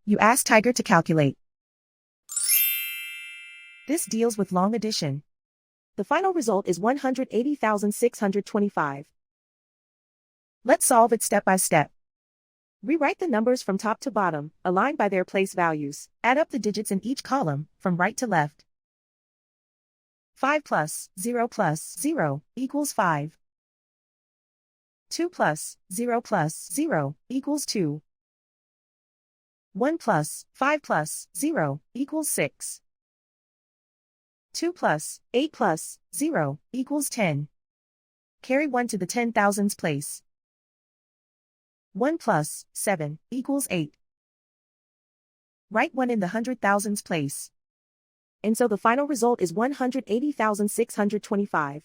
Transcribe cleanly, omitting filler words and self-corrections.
You ask Tiger to calculate. This deals with long addition. The final result is 180,625. Let's solve it step by step. Rewrite the numbers from top to bottom, aligned by their place values. Add up the digits in each column, from right to left. 5 plus 0 plus 0 equals 5. 2 plus 0 plus 0 equals 2. 1 plus 5 plus 0 equals 6. 2 plus 8 plus 0 equals 10. Carry 1 to the 10,000s place. 1 plus 7 equals 8. Write 1 in the 100,000s place. And so the final result is 180,625.